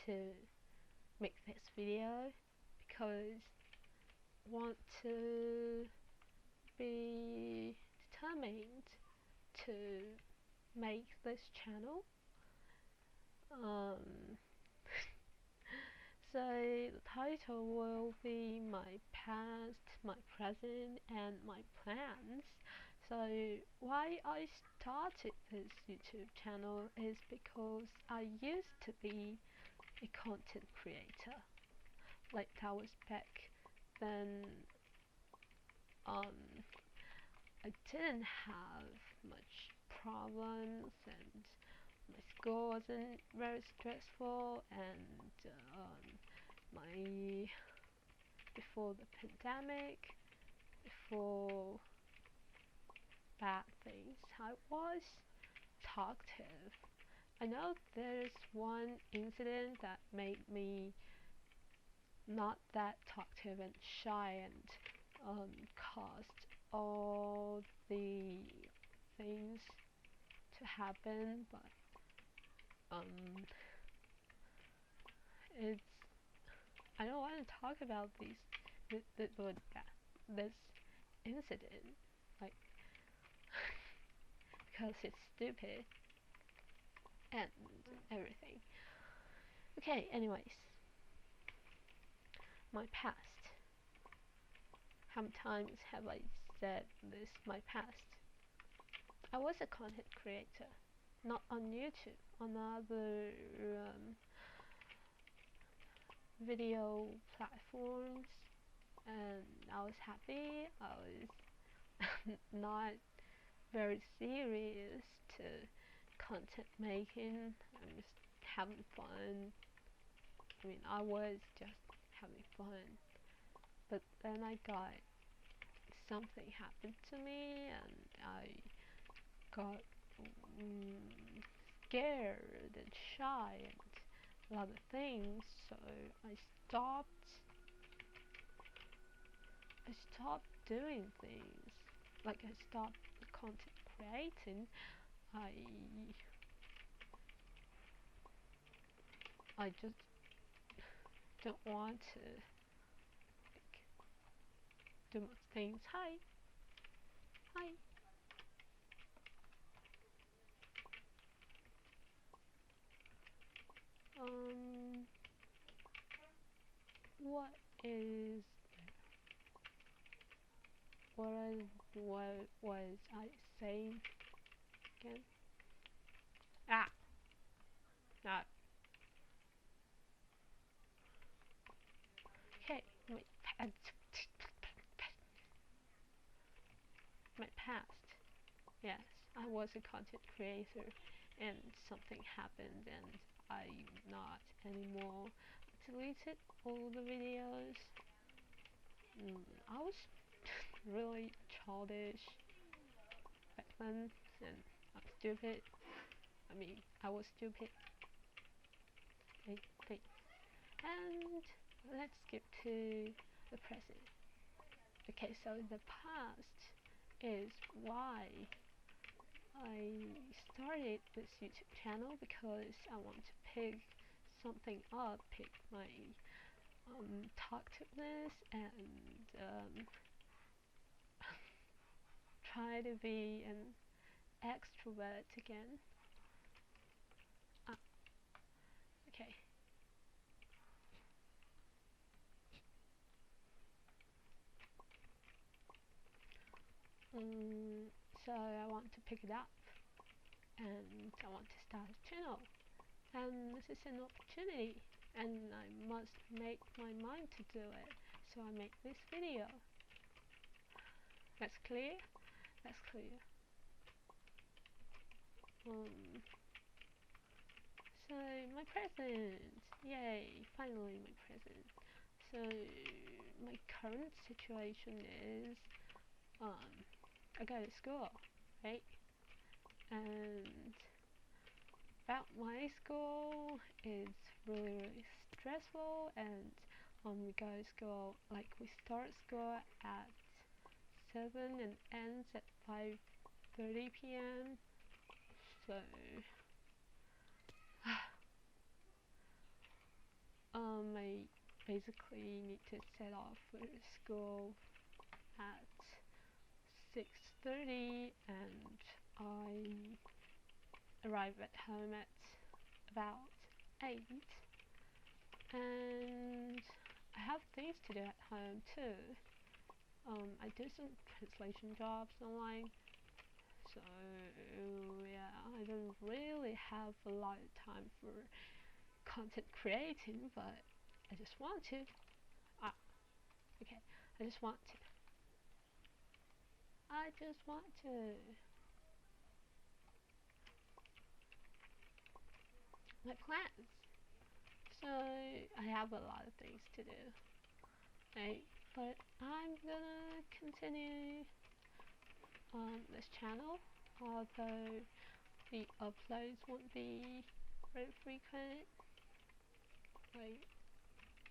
to make this video because I want to be determined to make this channel. So the title will be my past, my present, and my plans. So why I started this YouTube channel is because I used to be a content creator. Like that was back then. I didn't have much problems, and my school wasn't very stressful, and my before the pandemic, before bad things, I was talkative. I know there's one incident that made me not that talkative and shy, and caused all the things to happen, but it's I don't want to talk about this incident, like because it's stupid and everything. Okay, anyways, my past. How many times have I said this? My past. I was a content creator, not on YouTube, on other video platforms, and I was happy. I was not very serious to content making. I'm just having fun. I mean, I was just having fun, but then I got something happened to me, and I got scared and shy and a lot of things. So I stopped doing things. Like I stopped content creating. I I just don't want to like, do much things. Hi, hi. Um, what is what was I saying again? Ah, not okay. My past. Yes, I was a content creator, and something happened, and I'm not anymore. I deleted all the videos. I was really childish back then, and I'm stupid. I mean, I was stupid. Okay. And let's skip to the present. Okay, so the past is why I started this YouTube channel, because I want to pick something up, pick my talkativeness, and try to be an extrovert again. Ah, okay. So I want to pick it up, and I want to start a channel, and this is an opportunity, and I must make my mind to do it. So I make this video. That's clear? That's clear. So my present, yay! Finally my present. So my current situation is, I go to school, right? And about my school is really stressful, and we go to school, like we start school at 7 and ends at 5:30 p.m. So basically need to set off for school at 6:30, and I arrive at home at about 8, and I have things to do at home too. I do some translation jobs online, so yeah, I don't really have a lot of time for content creating, but I just want to. Ah, okay, I just want to. I just want to. My plans. So I have a lot of things to do, right? But I'm gonna continue on this channel, although the uploads won't be very frequent. Like,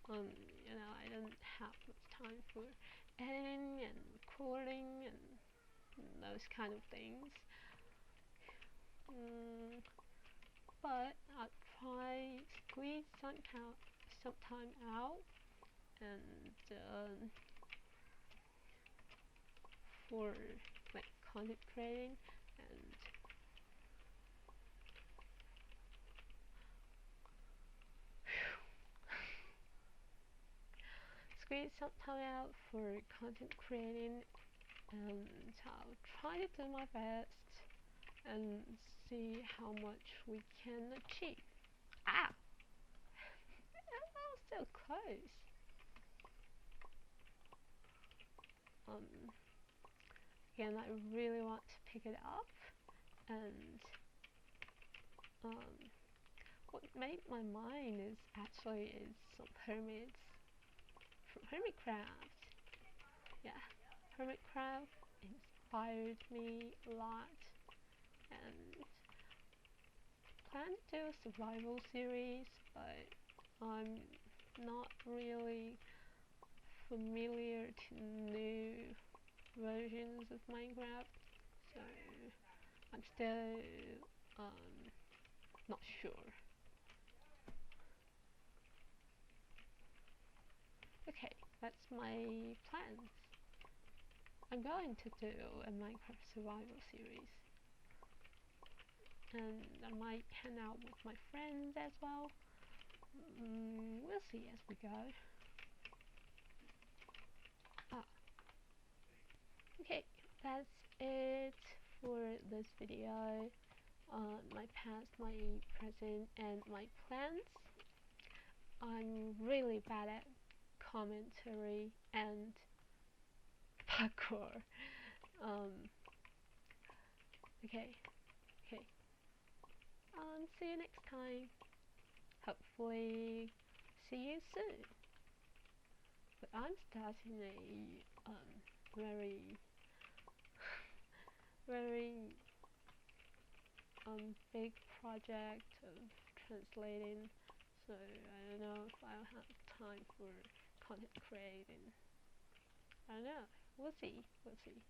you know, I don't have much time for editing and recording and those kind of things. But I'll try squeeze some time out and for like content creating and squeeze some time out for content creating, and I'll try to do my best and see how much we can achieve. Ah! That was so close. Again, I really want to pick it up, and what made my mind is actually some pyramids from Hermitcraft. Yeah, Hermitcraft inspired me a lot, and plan to do a survival series, but I'm not really familiar to new versions of Minecraft, so I'm still not sure. Okay, that's my plans. I'm going to do a Minecraft survival series, and I might hang out with my friends as well. We'll see as we go. Ah, okay, that's it for this video. My past, my present, and my plans. I'm really bad at commentary and parkour. Okay, okay. See you next time. Hopefully, see you soon. But I'm starting a very, very big project of translating. So I don't know if I'll have time for content creating. I don't know. We'll see. We'll see.